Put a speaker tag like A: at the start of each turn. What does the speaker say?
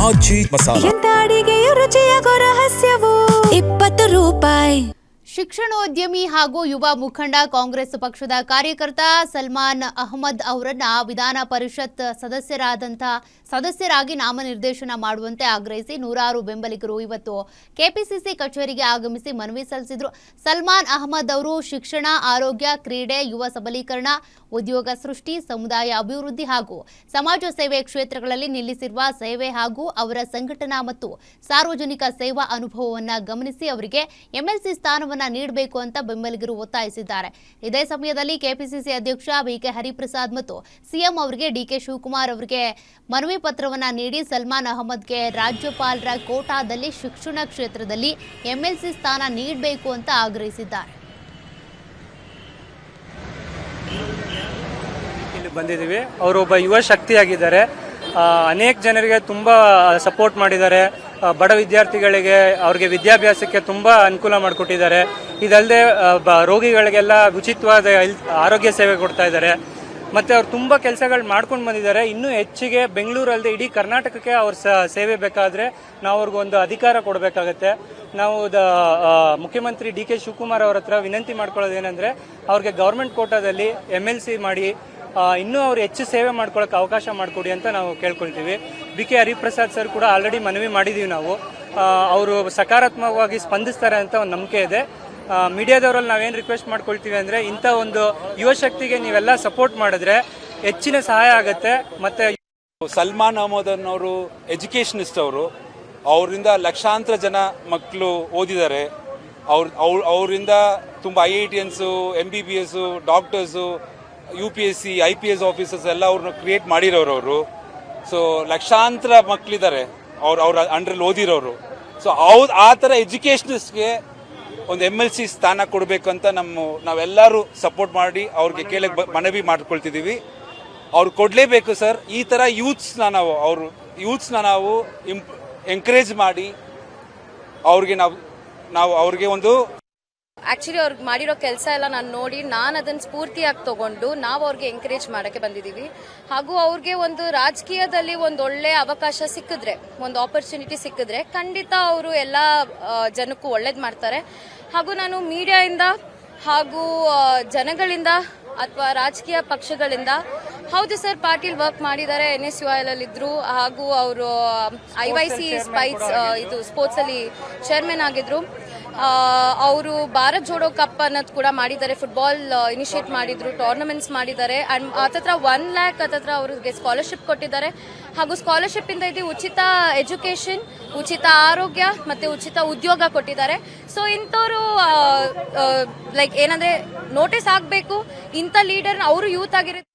A: ಆಚಿ ಮಸಾಲ.
B: ಎಂತ ಅಡಿಗೆಯ ರುಚಿಯಾಗೋ ರಹಸ್ಯವು 20 ರೂಪಾಯಿ.
C: ಶಿಕ್ಷಣೋದ್ಯಮಿ ಹಾಗೂ ಯುವ ಮುಖಂಡ ಕಾಂಗ್ರೆಸ್ ಪಕ್ಷದ ಕಾರ್ಯಕರ್ತ ಸಲ್ಮಾನ್ ಅಹಮದ್ ಅವರನ್ನ ವಿಧಾನ ಪರಿಷತ್ ಸದಸ್ಯರಾಗಿ ನಾಮನಿರ್ದೇಶನ ಮಾಡುವಂತೆ ಆಗ್ರಹಿಸಿ ನೂರಾರು ಬೆಂಬಲಿಗರು ಇವತ್ತು ಕೆಪಿಸಿಸಿ ಕಚೇರಿಗೆ ಆಗಮಿಸಿ ಮನವಿ ಸಲ್ಲಿಸಿದರು. ಸಲ್ಮಾನ್ ಅಹಮದ್ ಅವರು ಶಿಕ್ಷಣ, ಆರೋಗ್ಯ, ಕ್ರೀಡೆ, ಯುವ ಸಬಲೀಕರಣ, ಉದ್ಯೋಗ ಸೃಷ್ಟಿ, ಸಮುದಾಯ ಅಭಿವೃದ್ಧಿ ಹಾಗೂ ಸಮಾಜ ಸೇವೆ ಕ್ಷೇತ್ರಗಳಲ್ಲಿ ನಿಲ್ಲಿಸಿರುವ ಸೇವೆ ಹಾಗೂ ಅವರ ಸಂಘಟನಾ ಮತ್ತು ಸಾರ್ವಜನಿಕ ಸೇವಾ ಅನುಭವವನ್ನು ಗಮನಿಸಿ ಅವರಿಗೆ ಎಂಎಲ್ಸಿ ಸ್ಥಾನವನ್ನು ನೀಡಬೇಕು ಅಂತ ಬೆಂಬಲಿಗರು ಒತ್ತಾಯಿಸಿದ್ದಾರೆ. ಇದೇ ಸಮಯದಲ್ಲಿ ಕೆಪಿಸಿಸಿ ಅಧ್ಯಕ್ಷ ಬಿಕೆ ಹರಿಪ್ರಸಾದ್ ಮತ್ತು ಸಿಎಂ ಅವರಿಗೆ ಡಿಕೆ ಶಿವಕುಮಾರ್ ಅವರಿಗೆ ಮನವಿ ಪತ್ರವನ್ನು ನೀಡಿ ಸಲ್ಮಾನ್ ಅಹಮದ್ಗೆ ರಾಜ್ಯಪಾಲರ ಕೋಟಾದಲ್ಲಿ ಶಿಕ್ಷಣ ಕ್ಷೇತ್ರದಲ್ಲಿ ಎಂಎಲ್ಸಿ ಸ್ಥಾನ ನೀಡಬೇಕು ಅಂತ ಆಗ್ರಹಿಸಿದ್ದಾರೆ.
D: ಇಲ್ಲಿ ಬಂದಿದ್ದೀವಿ. ಅವರೊಬ್ಬ ಯುವ ಶಕ್ತಿಯಾಗಿದ್ದಾರೆ. ಅನೇಕ ಜನರಿಗೆ ತುಂಬ ಸಪೋರ್ಟ್ ಮಾಡಿದ್ದಾರೆ. ಬಡ ವಿದ್ಯಾರ್ಥಿಗಳಿಗೆ ಅವ್ರಿಗೆ ವಿದ್ಯಾಭ್ಯಾಸಕ್ಕೆ ತುಂಬ ಅನುಕೂಲ ಮಾಡಿಕೊಟ್ಟಿದ್ದಾರೆ. ಇದಲ್ಲದೆ ರೋಗಿಗಳಿಗೆಲ್ಲ ಉಚಿತವಾದ ಆರೋಗ್ಯ ಸೇವೆ ಕೊಡ್ತಾ ಇದ್ದಾರೆ. ಮತ್ತು ಅವ್ರು ತುಂಬ ಕೆಲಸಗಳು ಮಾಡ್ಕೊಂಡು ಬಂದಿದ್ದಾರೆ. ಇನ್ನೂ ಹೆಚ್ಚಿಗೆ ಬೆಂಗಳೂರಲ್ಲದೆ ಇಡೀ ಕರ್ನಾಟಕಕ್ಕೆ ಅವ್ರ ಸೇವೆ ಬೇಕಾದರೆ ನಾವು ಅವ್ರಿಗೊಂದು ಅಧಿಕಾರ ಕೊಡಬೇಕಾಗತ್ತೆ. ನಾವು ಮುಖ್ಯಮಂತ್ರಿ ಡಿ ಕೆ ಶಿವಕುಮಾರ್ ಅವ್ರ ಹತ್ರ ವಿನಂತಿ ಮಾಡ್ಕೊಳ್ಳೋದೇನೆಂದರೆ ಅವ್ರಿಗೆ ಗೌರ್ಮೆಂಟ್ ಕೋಟಾದಲ್ಲಿ MLC ಮಾಡಿ ಇನ್ನೂ ಅವ್ರು ಹೆಚ್ಚು ಸೇವೆ ಮಾಡ್ಕೊಳ್ಳೋಕೆ ಅವಕಾಶ ಮಾಡಿಕೊಡಿ ಅಂತ ನಾವು ಕೇಳ್ಕೊಳ್ತೀವಿ. ಬಿ ಕೆ ಹರಿಪ್ರಸಾದ್ ಸರ್ ಕೂಡ ಆಲ್ರೆಡಿ ಮನವಿ ಮಾಡಿದ್ದೀವಿ ನಾವು. ಅವರು ಸಕಾರಾತ್ಮಕವಾಗಿ ಸ್ಪಂದಿಸ್ತಾರೆ ಅಂತ ಒಂದು ನಂಬಿಕೆ ಇದೆ. ಮೀಡಿಯಾದವರಲ್ಲಿ ನಾವೇನು ರಿಕ್ವೆಸ್ಟ್ ಮಾಡ್ಕೊಳ್ತೀವಿ ಅಂದರೆ ಇಂಥ ಒಂದು ಯುವ ಶಕ್ತಿಗೆ ನೀವೆಲ್ಲ ಸಪೋರ್ಟ್ ಮಾಡಿದ್ರೆ ಹೆಚ್ಚಿನ ಸಹಾಯ ಆಗುತ್ತೆ. ಮತ್ತು
E: ಸಲ್ಮಾನ್ ಅಹಮದ್ ಅನ್ನೋರು ಎಜುಕೇಷನಿಸ್ಟ್. ಅವರಿಂದ ಲಕ್ಷಾಂತರ ಜನ ಮಕ್ಕಳು ಓದಿದ್ದಾರೆ. ಅವರಿಂದ ತುಂಬ IITians, MBBS, doctors, UPSC, IPS officers ಎಲ್ಲ ಅವ್ರನ್ನ ಕ್ರಿಯೇಟ್ ಮಾಡಿರೋರು. ಸೊ ಲಕ್ಷಾಂತರ ಮಕ್ಕಳಿದ್ದಾರೆ ಅವ್ರ ಅಂಡ್ರಲ್ಲಿ ಓದಿರೋರು. ಸೊ ಆ ಥರ ಎಜುಕೇಷನಿಸ್ಟ್ಗೆ ಒಂದು MLC ಸ್ಥಾನ ಕೊಡಬೇಕು ಅಂತ ನಾವೆಲ್ಲರೂ ಸಪೋರ್ಟ್ ಮಾಡಿ ಅವ್ರಿಗೆ ಕೇಳಕ್ಕೆ ಮನವಿ ಮಾಡ್ಕೊಳ್ತಿದ್ದೀವಿ. ಅವ್ರು ಕೊಡಲೇಬೇಕು ಸರ್. ಈ ಥರ ಯೂತ್ಸ್ನ ನಾವು ಎಂಕರೇಜ್ ಮಾಡಿ ಅವ್ರಿಗೆ ಒಂದು
F: ಆ್ಯಕ್ಚುಲಿ ಅವ್ರಿಗೆ ಮಾಡಿರೋ ಕೆಲಸ ಎಲ್ಲ ನೋಡಿ ನಾನು ಅದನ್ನು ಸ್ಫೂರ್ತಿಯಾಗಿ ತಗೊಂಡು ನಾವು ಅವ್ರಿಗೆ ಎಂಕರೇಜ್ ಮಾಡೋಕ್ಕೆ ಬಂದಿದ್ದೀವಿ. ಹಾಗೂ ಅವ್ರಿಗೆ ಒಂದು ರಾಜಕೀಯದಲ್ಲಿ ಒಂದು ಒಳ್ಳೆ ಅವಕಾಶ ಸಿಕ್ಕಿದ್ರೆ, ಒಂದು ಆಪರ್ಚುನಿಟಿ ಸಿಕ್ಕಿದ್ರೆ ಖಂಡಿತ ಅವರು ಎಲ್ಲ ಜನಕ್ಕೂ ಒಳ್ಳೇದು ಮಾಡ್ತಾರೆ. ಹಾಗೂ ನಾನು ಮೀಡಿಯಾಯಿಂದ ಹಾಗೂ ಜನಗಳಿಂದ ಅಥವಾ ರಾಜಕೀಯ ಪಕ್ಷಗಳಿಂದ ಹೌದು ಸರ್, ಪಾಟೀಲ್ ವರ್ಕ್ ಮಾಡಿದ್ದಾರೆ, NSUIL ಇದ್ರು, ಹಾಗೂ ಅವರು IYC ಸ್ಪೋರ್ಟ್ಸ್ ಅಲ್ಲಿ ಚೇರ್ಮನ್ ಆಗಿದ್ರು. ಅವರು ಭಾರತ್ ಜೋಡೋ ಕಪ್ ಅನ್ನೋದು ಕೂಡ ಮಾಡಿದ್ದಾರೆ. ಫುಟ್ಬಾಲ್ ಇನಿಷಿಯೇಟ್ ಮಾಡಿದ್ರು, ಟೂರ್ನಮೆಂಟ್ಸ್ ಮಾಡಿದ್ದಾರೆ. ಅಂಡ್ ಹತ್ತತ್ರ 1 lakh ಅವ್ರಿಗೆ ಸ್ಕಾಲರ್ಶಿಪ್ ಕೊಟ್ಟಿದ್ದಾರೆ. ಹಾಗೂ ಸ್ಕಾಲರ್ಶಿಪ್ ಇಂದ ಉಚಿತ ಎಜುಕೇಶನ್, ಉಚಿತ ಆರೋಗ್ಯ ಮತ್ತೆ ಉಚಿತ ಉದ್ಯೋಗ ಕೊಟ್ಟಿದ್ದಾರೆ. ಸೊ ಇಂಥವ್ರು ಲೈಕ್ ಏನಂದ್ರೆ ನೋಟಿಸ್ ಆಗಬೇಕು. ಇಂಥ ಲೀಡರ್ ಅವರು ಯೂತ್ ಆಗಿರುತ್ತೆ.